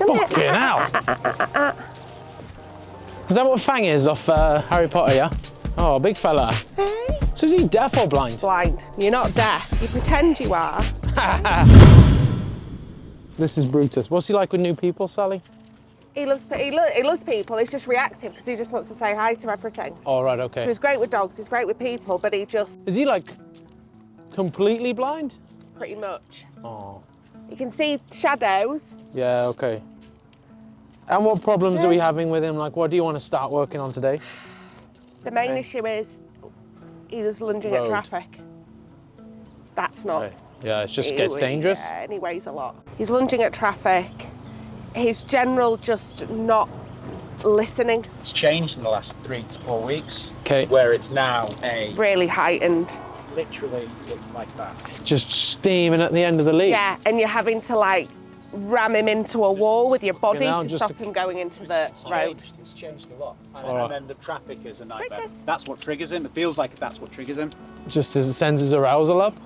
Fucking hell. Is that what Fang is off Harry Potter, yeah? Oh, big fella. Hey. So is he deaf or blind? Blind. You're not deaf. You pretend you are. This is Brutus. What's he like with new people, Sally? He loves people. He's just reactive because he just wants to say hi to everything. Oh, right, okay. So he's great with dogs. He's great with people, but he just... Is he like completely blind? Pretty much. Oh. You can see shadows. Yeah, okay. And what problems are we having with him? Like, what do you want to start working on today? The main issue is he was lunging at traffic. That's not... Okay. Yeah, it just gets dangerous. Yeah, and he weighs a lot. He's lunging at traffic. His general just not listening. It's changed in the last 3 to 4 weeks. Okay. Where it's now a... Really heightened. Literally, it's like that. Just steaming at the end of the lead. Yeah, and you're having to like ram him into a wall with your body to stop him going into the road. It's changed a lot. And then the traffic is a nightmare. That's what triggers him. It feels like that's what triggers him. Just as it sends his arousal up?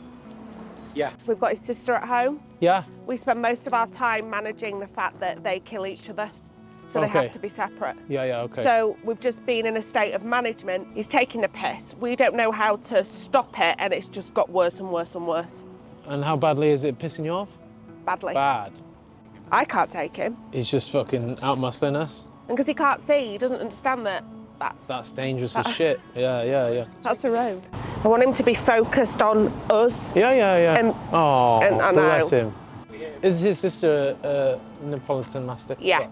Yeah. We've got his sister at home. Yeah. We spend most of our time managing the fact that they kill each other. So they have to be separate. Yeah, yeah, okay. So we've just been in a state of management. He's taking the piss. We don't know how to stop it, and it's just got worse and worse and worse. And how badly is it pissing you off? Badly. Bad. I can't take him. He's just fucking out-muscling us. And because he can't see, he doesn't understand that that's dangerous as shit. Yeah, yeah, yeah. That's a road. I want him to be focused on us. Yeah, yeah, yeah. And, oh, and bless him. Is his sister a Neapolitan Mastiff? Yeah.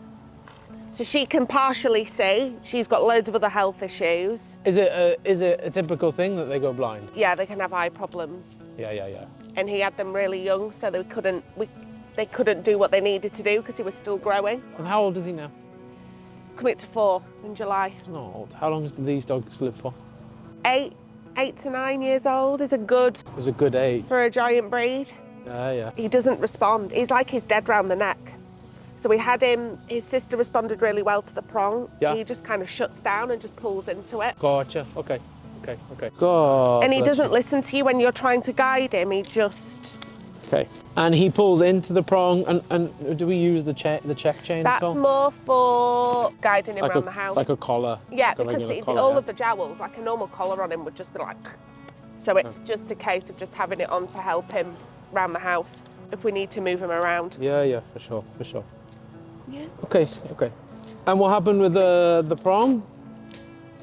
So she can partially see. She's got loads of other health issues. Is it a typical thing that they go blind? Yeah, they can have eye problems. Yeah, yeah, yeah. And he had them really young, so they couldn't do what they needed to do because he was still growing. And how old is he now? Coming to 4 in July. Not old. How long do these dogs live for? 8 to 9 years old is a good... It's a good age. For a giant breed. Yeah, yeah. He doesn't respond. He's like he's dead round the neck. So we had him, his sister responded really well to the prong. Yeah. He just kind of shuts down and just pulls into it. Gotcha. Okay, okay, okay. God. And he doesn't listen to you when you're trying to guide him. He just... Okay. And he pulls into the prong, and do we use the check chain That's at all? more for guiding him around the house. Like a collar? Yeah, like because all of the jowls, like a normal collar on him would just be like... So it's just a case of just having it on to help him around the house if we need to move him around. Yeah, yeah, for sure, for sure. Yeah. Okay, okay. And what happened with the prong?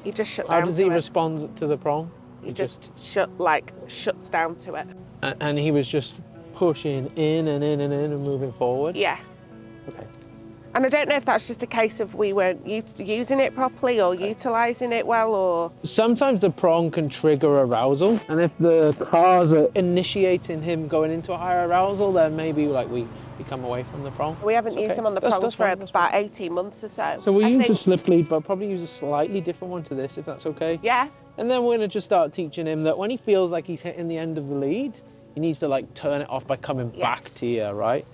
He just shut down. How does he respond to the prong? He just shuts down to it. And he was just pushing in and in and in and moving forward? Yeah. Okay. And I don't know if that's just a case of we weren't using it properly or utilising it well, or... Sometimes the prong can trigger arousal, and if the cars are initiating him going into a higher arousal, then maybe like we come away from the prong. We haven't used them on the prong for about 18 months or so. So we'll use a slip lead, but probably use a slightly different one to this, if that's okay. Yeah. And then we're going to just start teaching him that when he feels like he's hitting the end of the lead, he needs to like turn it off by coming back to you, right?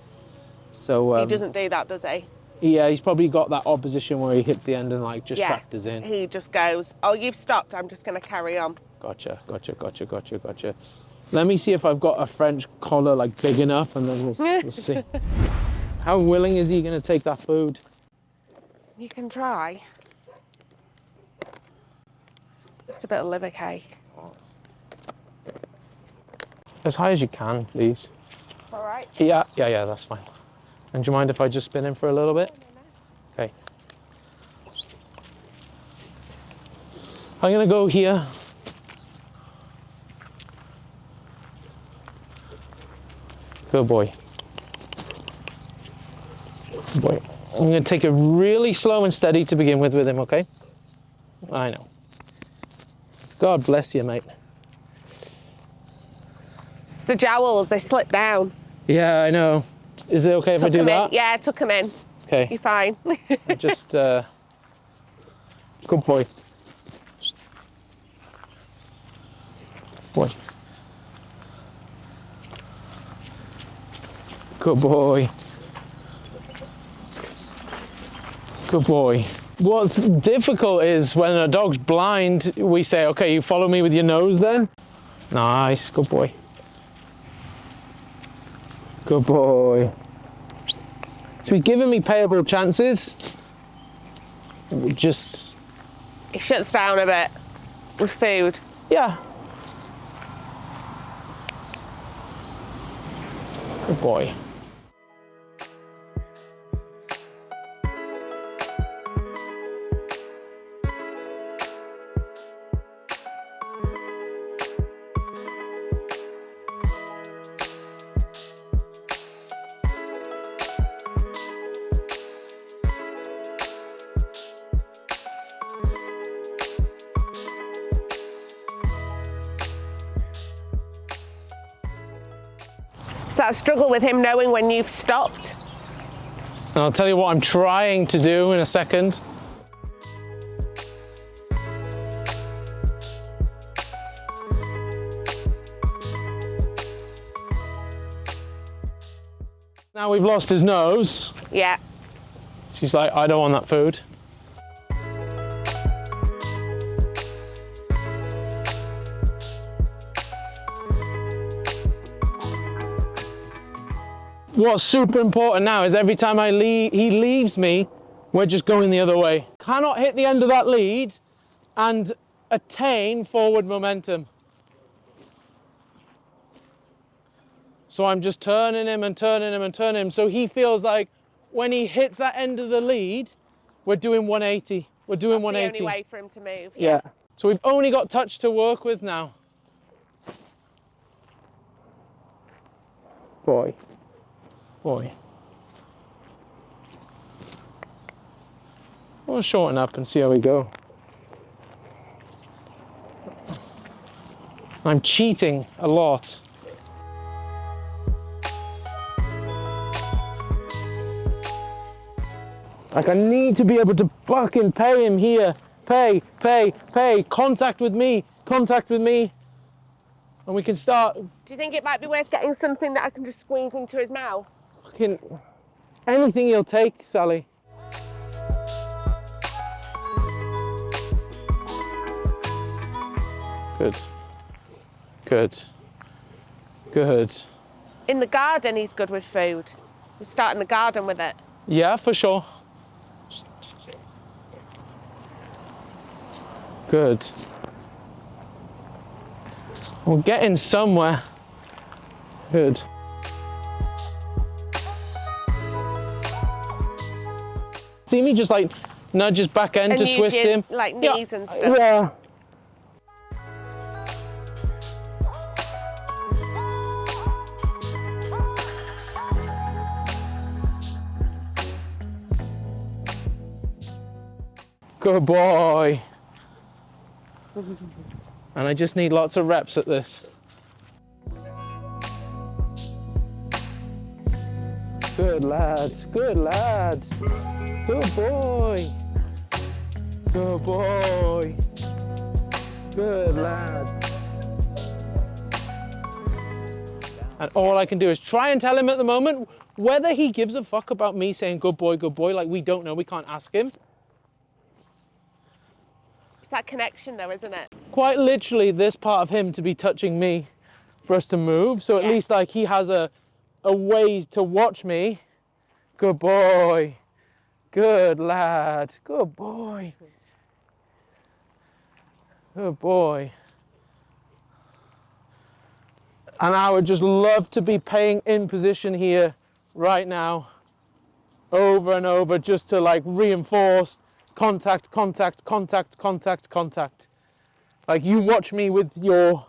So he doesn't do that, does he? Yeah, he's probably got that opposition where he hits the end and like just tractors in. He just goes, oh, you've stopped, I'm just going to carry on. Gotcha, gotcha, gotcha, gotcha, gotcha. Let me see if I've got a French collar like big enough, and then we'll see. How willing is he going to take that food? You can try. Just a bit of liver cake. As high as you can, please. All right. Yeah, yeah, yeah, that's fine. And do you mind if I just spin him for a little bit? Okay. I'm gonna go here. Good boy. Good boy. I'm gonna take it really slow and steady to begin with him, okay? I know. God bless you, mate. It's the jowls, they slip down. Yeah, I know. Is it okay if I do that? Yeah, tuck him in. Okay. You're fine. Just, good boy. Boy. Good boy. Good boy. What's difficult is when a dog's blind, we say, okay, you follow me with your nose then. Nice, good boy. Good boy. So he's giving me payable chances. Just... He shuts down a bit with food. Yeah. Good boy. It's that struggle with him knowing when you've stopped. And I'll tell you what I'm trying to do in a second. Now we've lost his nose. Yeah. She's like, I don't want that food. What's super important now is every time he leaves me, we're just going the other way. Cannot hit the end of that lead and attain forward momentum. So I'm just turning him and turning him and turning him. So he feels like when he hits that end of the lead, we're doing 180. We're doing That's 180. the only way for him to move. Yeah. So we've only got touch to work with now. Boy. Boy. We'll shorten up and see how we go. I'm cheating a lot. Like I need to be able to fucking pay him here. Pay. Contact with me. And we can start. Do you think it might be worth getting something that I can just squeeze into his mouth? Fucking anything he'll take, Sally. Good. In the garden, he's good with food. We start in the garden with it. Yeah, for sure. Good. We're getting somewhere. Good. See me just like nudge his back end to twist him. Like knees and stuff. Yeah. Good boy. And I just need lots of reps at this. Good lad. Good boy. Good lad. And all I can do is try and tell him at the moment whether he gives a fuck about me saying good boy, like we don't know, we can't ask him. It's that connection though, isn't it? Quite literally this part of him to be touching me for us to move. So at least like he has a way to watch me. Good boy. Good lad. Good boy. Good boy. And I would just love to be paying in position here right now, over and over, just to like reinforce contact. Like you watch me with your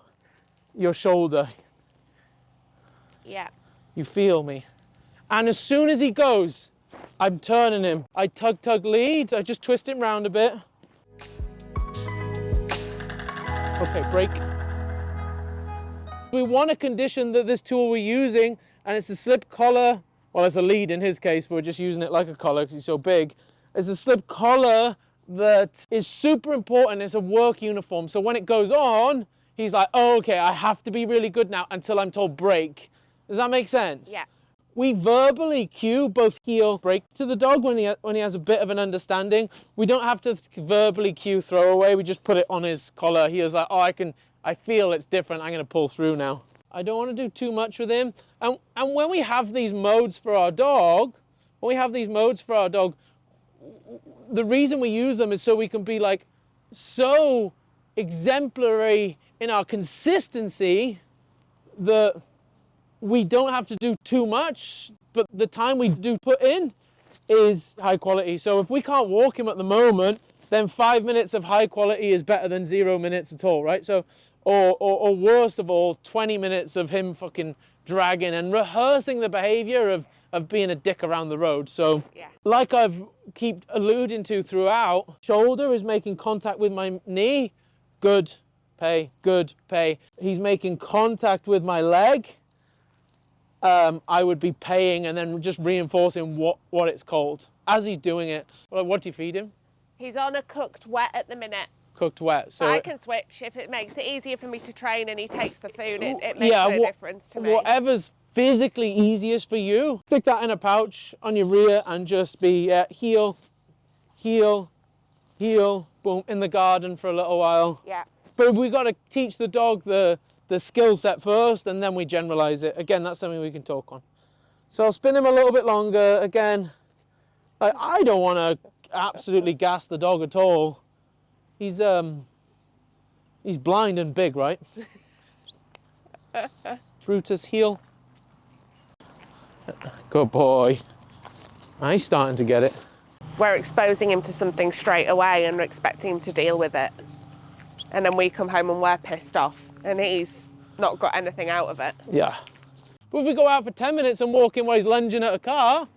shoulder. Yeah. You feel me. And as soon as he goes, I'm turning him. I tug leads. I just twist him round a bit. Okay, break. We want a condition that this tool we're using, and it's a slip collar. Well, it's a lead in his case, but we're just using it like a collar because he's so big. It's a slip collar that is super important. It's a work uniform. So when it goes on, he's like, oh, okay, I have to be really good now until I'm told break. Does that make sense? Yeah. We verbally cue both heel break to the dog when he has a bit of an understanding. We don't have to verbally cue throwaway. We just put it on his collar. He was like, oh, I feel it's different. I'm going to pull through now. I don't want to do too much with him. And when we have these modes for our dog, when we have these modes for our dog, the reason we use them is so we can be like so exemplary in our consistency that we don't have to do too much, but the time we do put in is high quality. So if we can't walk him at the moment, then 5 minutes of high quality is better than 0 minutes at all, right? So, or worst of all, 20 minutes of him fucking dragging and rehearsing the behavior of being a dick around the road. So, Yeah. like I've keep alluding to throughout, shoulder is making contact with my knee, good, pay, good, pay. He's making contact with my leg, I would be paying and then just reinforcing what it's called. As he's doing it, what do you feed him? He's on a cooked wet at the minute. Cooked wet. So but I can switch if it makes it easier for me to train and he takes the food. It makes no difference to me. Whatever's physically easiest for you, stick that in a pouch on your rear and just be heel, heel, heel, boom, in the garden for a little while. Yeah. But we got to teach the dog the skill set first and then we generalize it. Again, that's something we can talk on. So I'll spin him a little bit longer. Again, I don't want to absolutely gas the dog at all. He's blind and big, right? Brutus, heel. Good boy. He's starting to get it. We're exposing him to something straight away and we're expecting him to deal with it. And then we come home and we're pissed off and he's not got anything out of it. Yeah. But if we go out for 10 minutes and walk in while he's lunging at a car,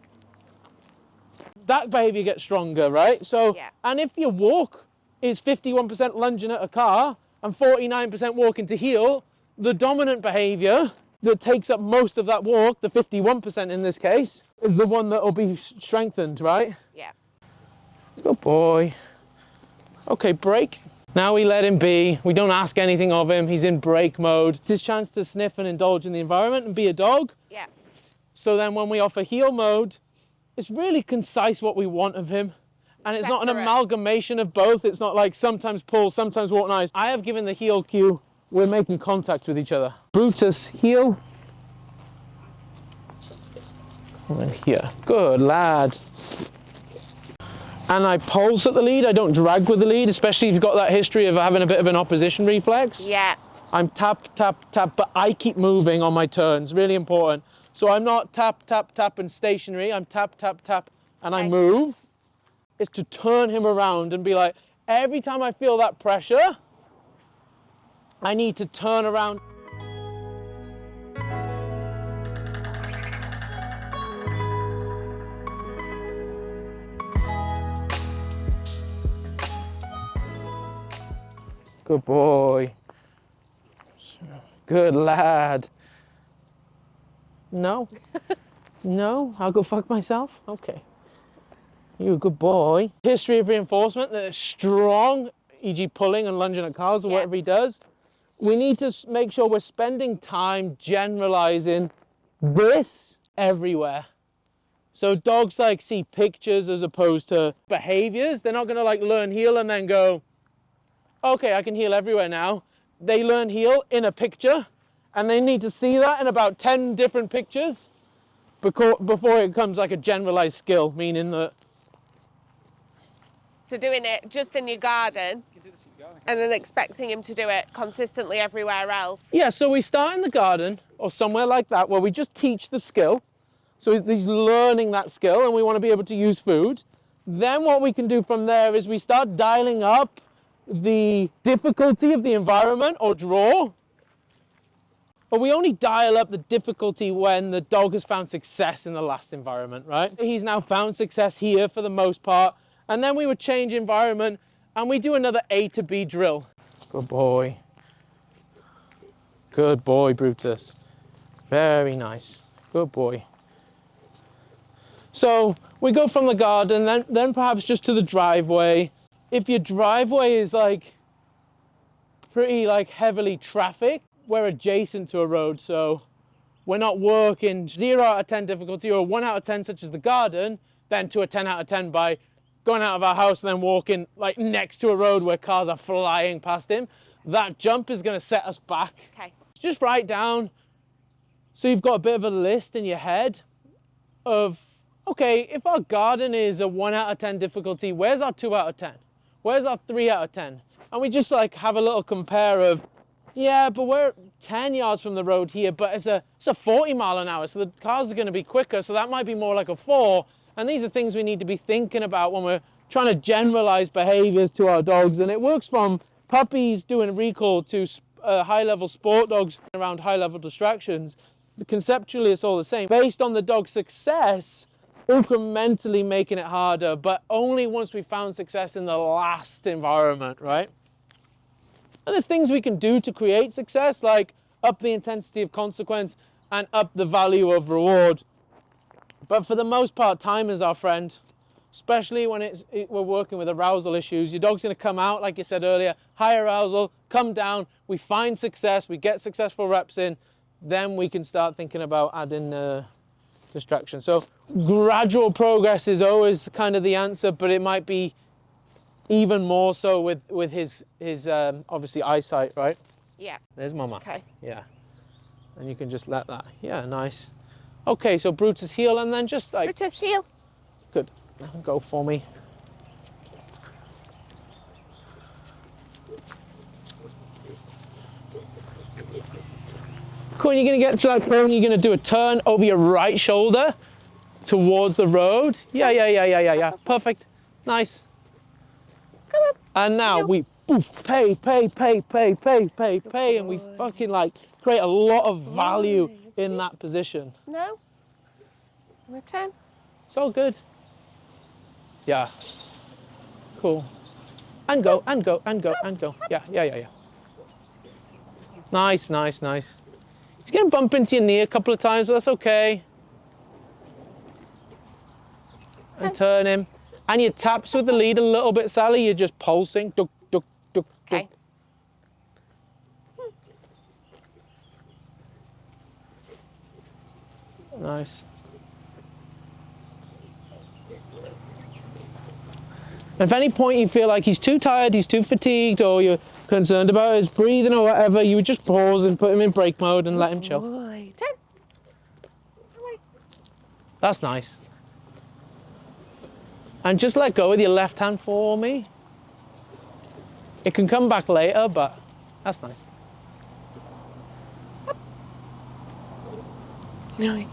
that behavior gets stronger, right? So, yeah. And if your walk is 51% lunging at a car and 49% walking to heel, the dominant behavior that takes up most of that walk, the 51% in this case, is the one that will be strengthened, right? Yeah. Good boy. Okay, break. Now we let him be. We don't ask anything of him. He's in break mode. It's his chance to sniff and indulge in the environment and be a dog. Yeah. So then when we offer heel mode, it's really concise what we want of him. And it's not an amalgamation of both. It's not like sometimes pull, sometimes walk nice. I have given the heel cue. We're making contact with each other. Brutus, heel. And here. Good lad. And I pulse at the lead. I don't drag with the lead, especially if you've got that history of having a bit of an opposition reflex. Yeah. I'm tap, tap, tap, but I keep moving on my turns. Really important. So I'm not tap, tap, tap and stationary. I'm tap, tap, tap, and I move. It's to turn him around and be like, every time I feel that pressure, I need to turn around. Good boy. Good lad. No? No? I'll go fuck myself? Okay. You're a good boy. History of reinforcement that is strong, e.g. pulling and lunging at cars or whatever he does. We need to make sure we're spending time generalizing this everywhere. So dogs like see pictures as opposed to behaviors. They're not gonna like learn heel and then go, okay, I can heel everywhere now. They learn heel in a picture and they need to see that in about 10 different pictures before it becomes like a generalized skill, meaning that. So doing it just in your garden and then expecting him to do it consistently everywhere else. Yeah, so we start in the garden or somewhere like that where we just teach the skill. So he's learning that skill and we want to be able to use food. Then what we can do from there is we start dialing up the difficulty of the environment or draw. But we only dial up the difficulty when the dog has found success in the last environment, right? He's now found success here for the most part. And then we would change environment and we do another A to B drill. Good boy. Good boy, Brutus. Very nice. Good boy. So we go from the garden, then perhaps just to the driveway. If your driveway is like pretty like heavily trafficked, we're adjacent to a road, so we're not working 0 out of 10 difficulty or 1 out of 10 such as the garden, then to a 10 out of 10 by going out of our house and then walking like next to a road where cars are flying past him. That jump is going to set us back. Okay. Just write down so you've got a bit of a list in your head of okay, if our garden is a 1 out of 10 difficulty, where's our 2 out of 10? Where's our 3 out of 10? And we just like have a little compare of, yeah, but we're 10 yards from the road here, but it's a 40 mile an hour, so the cars are going to be quicker, so that might be more like a 4. And these are things we need to be thinking about when we're trying to generalize behaviors to our dogs. And it works from puppies doing recall to high-level sport dogs around high-level distractions. Conceptually, it's all the same. Based on the dog's success, incrementally making it harder, but only once we found success in the last environment, right? And there's things we can do to create success, like up the intensity of consequence and up the value of reward. But for the most part, time is our friend, especially when we're working with arousal issues. Your dog's going to come out, like you said earlier, high arousal, come down, we find success, we get successful reps in, then we can start thinking about adding distraction. So gradual progress is always kind of the answer, but it might be even more so with his obviously eyesight, right? Yeah. There's Mama. Okay. Yeah. And you can just let that. Yeah, nice. Okay, so Brutus heel, and then just like... Brutus heel. Good. Go for me. Cool, you're going to get to that point, you're going to do a turn over your right shoulder towards the road. Yeah. Perfect. Nice. Come on. And now we poof, pay, and we fucking like create a lot of value in that position. No. Return. It's all good. Yeah. Cool. And go. Yeah. Nice. He's gonna bump into your knee a couple of times, but that's okay. And turn him. And your taps with the lead a little bit, Sally. You're just pulsing. Duck. Okay. Nice. If at any point you feel like he's too tired, he's too fatigued, or you're concerned about his breathing or whatever, you would just pause and put him in brake mode and let him chill. Boy. That's nice. And just let go with your left hand for me. It can come back later, but that's nice.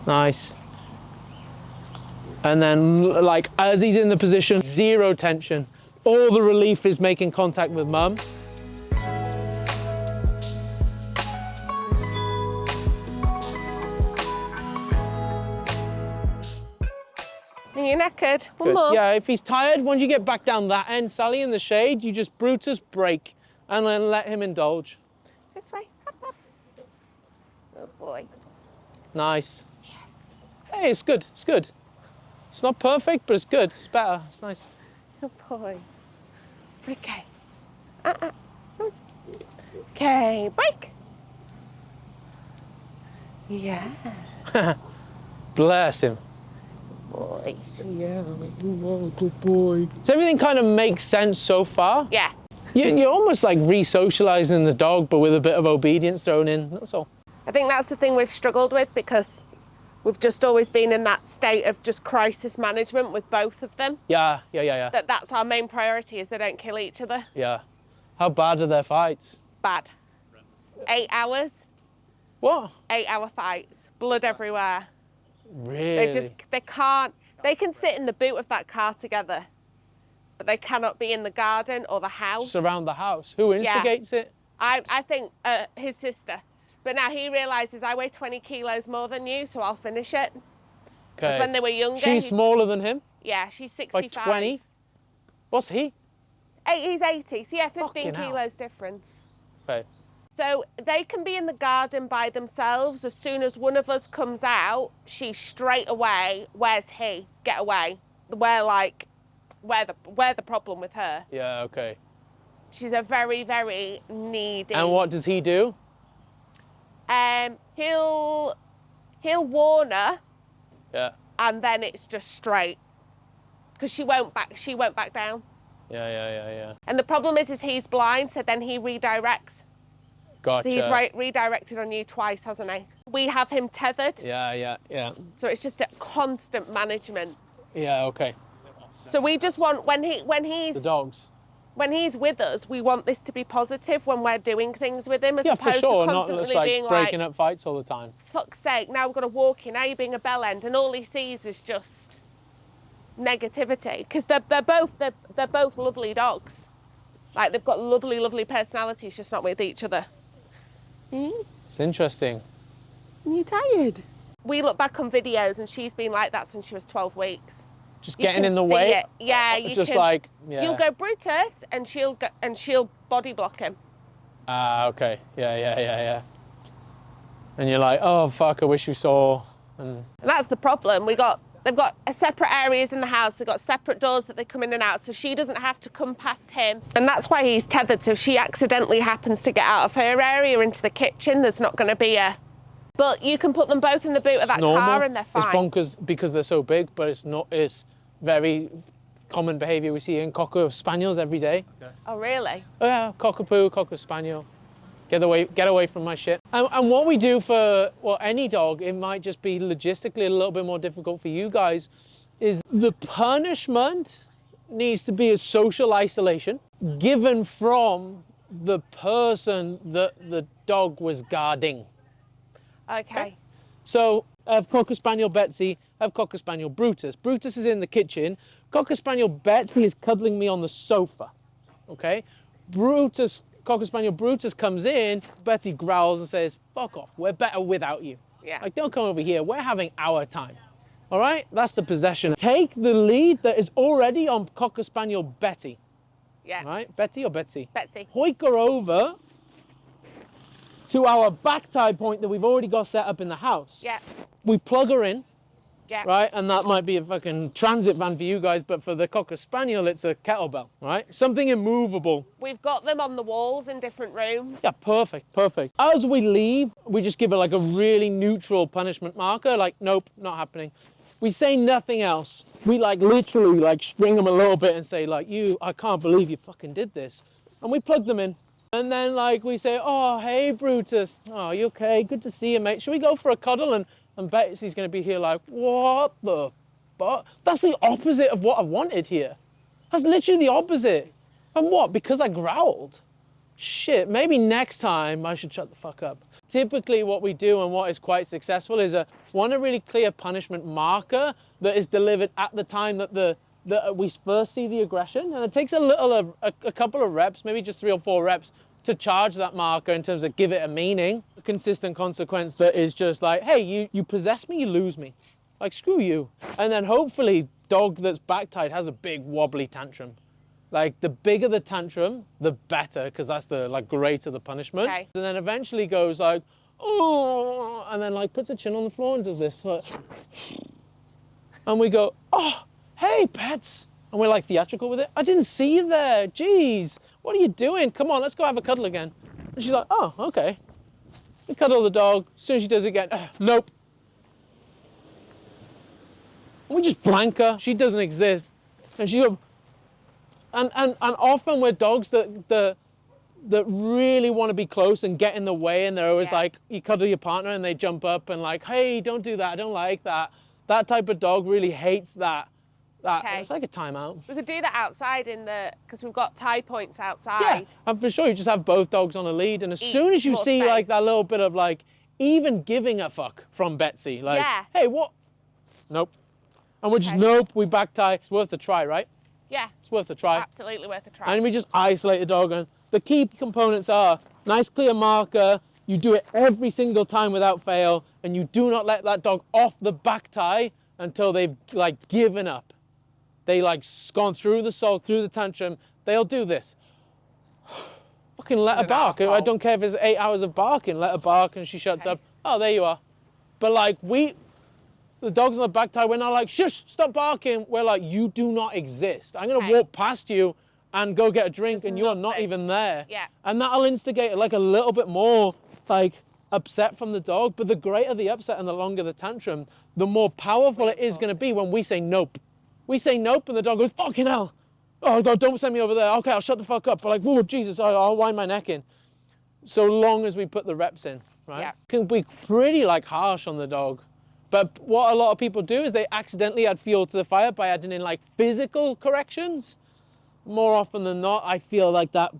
Nice. And then, like, as he's in the position, zero tension. All the relief is making contact with mum. Are you knackered? One more. Yeah, if he's tired, once you get back down that end, Sally, in the shade, you just Brutus break and then let him indulge. This way. Up. Oh boy. Nice. Yes. Hey, it's good. It's not perfect, but it's good. It's better. It's nice. Oh boy. Okay. Okay, break. Yeah. Bless him. Boy. Yeah, good boy. So everything kind of makes sense so far? Yeah. You're almost like re-socializing the dog, but with a bit of obedience thrown in, that's all. I think that's the thing we've struggled with, because we've just always been in that state of just crisis management with both of them. Yeah. That's our main priority, is they don't kill each other. Yeah. How bad are their fights? Bad. 8 hours. What? 8-hour fights. Blood everywhere. Really? They can sit in the boot of that car together, but they cannot be in the garden or the house. Just around the house. Who instigates it? I think his sister. But now he realises I weigh 20 kilos more than you, so I'll finish it. Okay. Because when they were younger... She's smaller than him? Yeah, she's 65. Like 20? What's he? He's 80, so yeah, 15 Fucking hell. kilos difference. Okay. So they can be in the garden by themselves. As soon as one of us comes out, she straight away, where's he? Get away. We're the problem with her. Yeah, okay. She's a very, very needy. And what does he do? He'll warn her. Yeah. And then it's just straight. Because she won't back down. Yeah. And the problem is he's blind, so then he redirects. Gotcha. So he's redirected on you twice, hasn't he? We have him tethered. Yeah. So it's just a constant management. Yeah, okay. So we just want, when The dogs. when he's with us, we want this to be positive when we're doing things with him, as Yeah, for opposed sure. to Not constantly just like being breaking like, up fights all the time. fuck's sake, now we've got to walk you, now you're being a bell end, and all he sees is just negativity. Because they're both lovely dogs. Like, they've got lovely, lovely personalities, just not with each other. It's interesting. Are you tired? We look back on videos and she's been like that since she was 12 weeks. Just You getting can in the see way. it. Yeah, you just can, like, yeah. You'll go Brutus and she'll body block him. Ah, okay. Yeah. And you're like, oh fuck, I wish we saw. And that's the problem. They've got separate areas in the house. They've got separate doors that they come in and out, so she doesn't have to come past him. And that's why he's tethered. So if she accidentally happens to get out of her area into the kitchen, there's not going to be a. But you can put them both in the boot of that normal. car and they're fine. It's bonkers because they're so big, but it's not. It's very common behaviour we see in Cocker Spaniels every day. Okay. Oh really? Oh yeah, Cockapoo, Cocker Spaniel. Get away from my shit. And what we do for, well, any dog, it might just be logistically a little bit more difficult for you guys, is the punishment needs to be a social isolation given from the person that the dog was guarding. Okay. So I have Cocker Spaniel Betsy, I have Cocker Spaniel Brutus. Brutus is in the kitchen. Cocker Spaniel Betsy is cuddling me on the sofa, okay? Cocker Spaniel Brutus comes in, Betsy growls and says, fuck off, we're better without you. Yeah. Like, don't come over here, we're having our time. All right, that's the possession. Take the lead that is already on Cocker Spaniel Betty. Yeah. All right, Betty or Betsy? Betsy. Hoik her over to our back tie point that we've already got set up in the house. Yeah. We plug her in. Yeah. Right, and that might be a fucking transit van for you guys, but for the Cocker Spaniel, it's a kettlebell, right? Something immovable. We've got them on the walls in different rooms. Yeah, perfect. As we leave, we just give it like a really neutral punishment marker, like, nope, not happening. We say nothing else. We like literally like string them a little bit and say like, I can't believe you fucking did this. And we plug them in. And then like we say, oh, hey, Brutus. Oh, you okay? Good to see you, mate. Should we go for a cuddle? And Betsy's going to be here like, what the fuck? That's the opposite of what I wanted here. That's literally the opposite. And what? Because I growled? Shit, maybe next time I should shut the fuck up. Typically what we do and what is quite successful is a really clear punishment marker that is delivered at the time that we first see the aggression. And it takes a couple of reps, maybe just 3 or 4 reps, to charge that marker in terms of give it a meaning. A consistent consequence that is just like, hey, you possess me, you lose me. Like, screw you. And then hopefully dog that's back tied has a big wobbly tantrum. Like, the bigger the tantrum, the better, because that's the like greater the punishment. Okay. And then eventually goes like, oh, and then like puts a chin on the floor and does this. Like, and we go, oh, hey, pets. And we're like theatrical with it. I didn't see you there. Jeez, what are you doing? Come on, let's go have a cuddle again. And she's like, oh, okay. We cuddle the dog. As soon as she does it again, nope. And we just blank her. She doesn't exist. And she goes, and often we're dogs that really want to be close and get in the way, and they're always like, you cuddle your partner and they jump up and like, hey, don't do that, I don't like that. That type of dog really hates that. Okay. It's like a timeout. We could do that outside because we've got tie points outside. Yeah, and for sure you just have both dogs on a lead, and as soon as you see space. like that little bit of like even giving a fuck from Betsy, like, hey, what? Nope. And we're just, nope, we back tie. It's worth a try, right? Yeah. It's worth a try. Absolutely worth a try. And we just isolate the dog, and the key components are nice clear marker, you do it every single time without fail, and you do not let that dog off the back tie until they've like given up. They like gone through the sulk, through the tantrum. They'll do this. Fucking let her bark. I don't care if it's 8 hours of barking. Let her bark and she shuts up. Oh, there you are. But like the dogs on the back tie, we're not like, shush, stop barking. We're like, you do not exist. I'm gonna walk past you and go get a drink and you're not even there. Yeah. And that'll instigate like a little bit more like upset from the dog. But the greater the upset and the longer the tantrum, the more powerful it is gonna be when we say nope. We say nope and the dog goes, fucking hell. Oh God, don't send me over there. Okay, I'll shut the fuck up. But like, oh Jesus, I'll wind my neck in. So long as we put the reps in, right? Yeah. Can be pretty like harsh on the dog. But what a lot of people do is they accidentally add fuel to the fire by adding in like physical corrections. More often than not, I feel like that.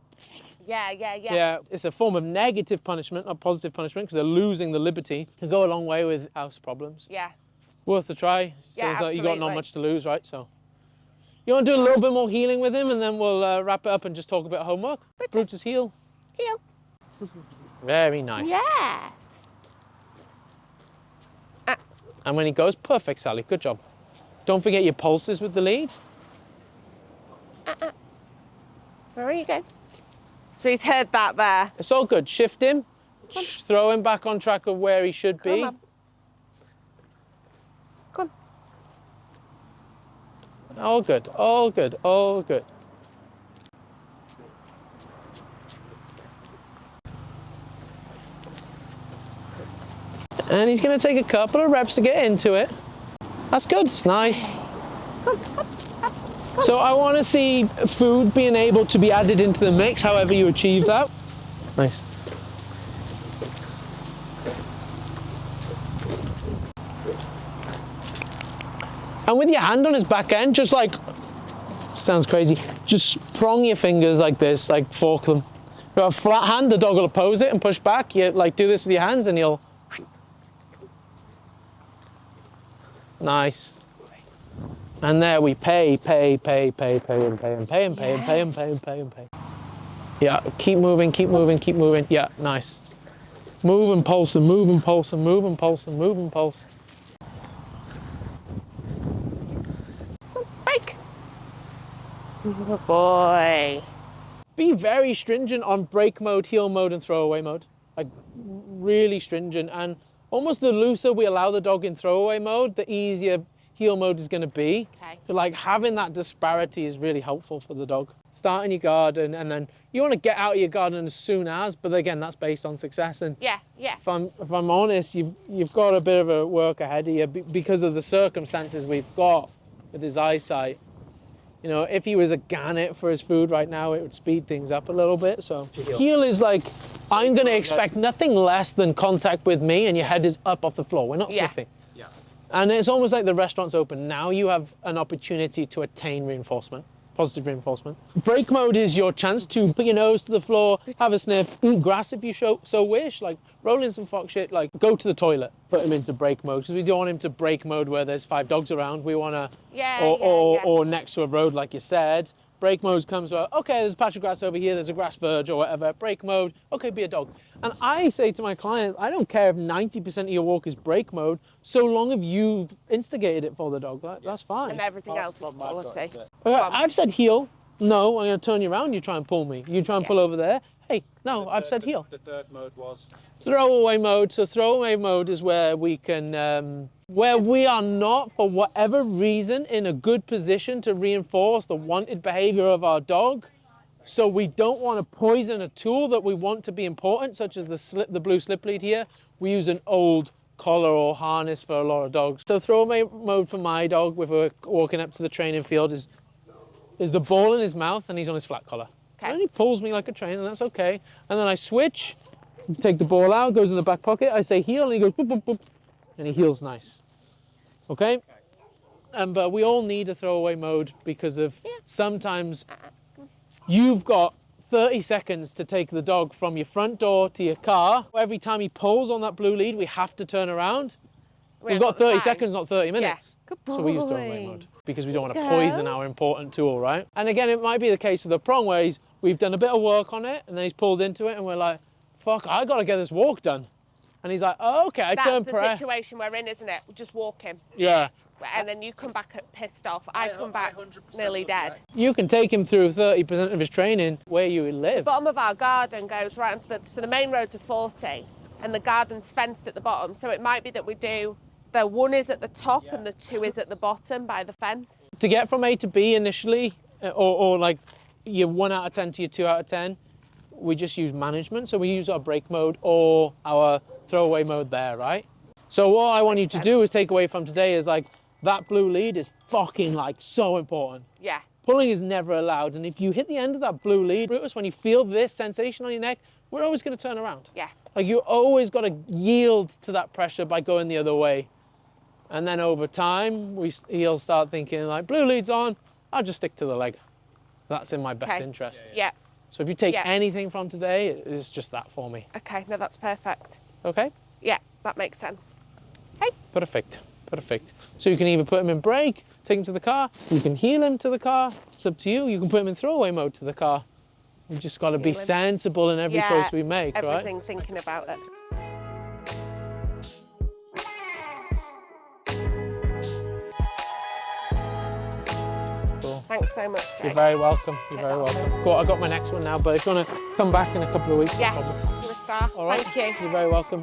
Yeah, it's a form of negative punishment, not positive punishment, because they're losing the liberty. Can go a long way with house problems. Yeah. Worth a try. Yeah, Says you got not absolutely. much to lose, right? So you want to do a little bit more healing with him, and then we'll wrap it up and just talk about homework. Brutus, heel. Heel. Very nice. Yes. And when he goes, perfect, Sally. Good job. Don't forget your pulses with the lead. Very good. So he's heard that there. It's all good. Shift him. Throw him back on track of where he should be. Come on. Come on. All good. All good. All good. And he's going to take a couple of reps to get into it. That's good. It's nice. So I want to see food being able to be added into the mix, however you achieve that. Nice. And with your hand on his back end, just like, sounds crazy, just prong your fingers like this, like fork them. If you have a flat hand, the dog will oppose it and push back. You like do this with your hands and you'll. Nice. And there we pay. Yeah, keep moving. Yeah, nice. Move and pulse and move and pulse and move and pulse and move and pulse. Break. Good boy. Be very stringent on break mode, heel mode, and throwaway mode. Like really stringent. And almost the looser we allow the dog in throwaway mode, the easier heel mode is going to be. Okay. So like having that disparity is really helpful for the dog. Start in your garden, and then you want to get out of your garden as soon as, but again, that's based on success. And Yeah. if I'm honest, you've got a bit of a work ahead of you because of the circumstances we've got with his eyesight. You know, if he was a gannet for his food right now, it would speed things up a little bit. So heel is like, I'm going to expect nothing less than contact with me, and your head is up off the floor. We're not sniffing. Yeah. And it's almost like the restaurant's open. Now you have an opportunity to attain reinforcement, positive reinforcement. Break mode is your chance to put your nose to the floor, have a sniff, eat grass if you so wish, like roll in some fox shit, like go to the toilet, put him into break mode, because we don't want him to break mode where there's 5 dogs around. We want to, or next to a road, like you said. Break mode comes where, okay, there's a patch of grass over here, there's a grass verge or whatever. Break mode, okay, be a dog. And I say to my clients, I don't care if 90% of your walk is break mode, so long as you've instigated it for the dog, that's fine. And everything else is quality. I've said heel. No, I'm going to turn you around, you try and pull me. You try and pull over there. Hey, no, I've said heel. The third mode was? Throwaway mode. So throwaway mode is where we can, where we are not, for whatever reason, in a good position to reinforce the wanted behavior of our dog. So we don't want to poison a tool that we want to be important, such as the blue slip lead here. We use an old collar or harness for a lot of dogs. So throwaway mode for my dog, if we're walking up to the training field, is the ball in his mouth and he's on his flat collar. Okay. And he pulls me like a train, and that's okay. And then I switch, take the ball out, goes in the back pocket. I say heel, and he goes boop, boop, boop, and he heels nice. Okay? But we all need a throwaway mode because of sometimes you've got 30 seconds to take the dog from your front door to your car. Every time he pulls on that blue lead, we have to turn around. We've got 30 seconds, not 30 minutes. Good So we use throwaway mode because we don't want to poison our important tool, right? And again, it might be the case with the prong where we've done a bit of work on it and then he's pulled into it and we're like, fuck, I got to get this walk done. And he's like, oh, okay, I turn That's the situation we're in, isn't it? Just walk him. Yeah. And then you come back pissed off. I come back nearly dead. You can take him through 30% of his training where you live. The bottom of our garden goes right onto so the main road's a 40 and the garden's fenced at the bottom. So it might be that we do, the 1 is at the top and the 2 is at the bottom by the fence. To get from A to B initially, or like your 1 out of 10 to your 2 out of 10, we just use management. So we use our break mode or our throwaway mode there, right? So what I want you to do is take away from today is like, that blue lead is fucking like so important. Yeah. Pulling is never allowed. And if you hit the end of that blue lead, Brutus, when you feel this sensation on your neck, we're always going to turn around. Yeah. Like you always got to yield to that pressure by going the other way. And then over time, he'll start thinking like, blue lead's on, I'll just stick to the leg. That's in my best interest. Yeah. So if you take anything from today, it's just that for me. Okay, no, that's perfect. Okay? Yeah, that makes sense. Okay. Perfect, perfect. So you can either put him in brake, take him to the car, you can heel him to the car, it's up to you. You can put him in throwaway mode to the car. We've just got to be sensible in every choice we make, right? Everything thinking about it. Cool. Thanks so much, Jay. You're very welcome. You're very welcome. Cool, I've got my next one now, but if you want to come back in a couple of weeks, Yeah, no problem. you're a star. All right. Thank you. You're very welcome.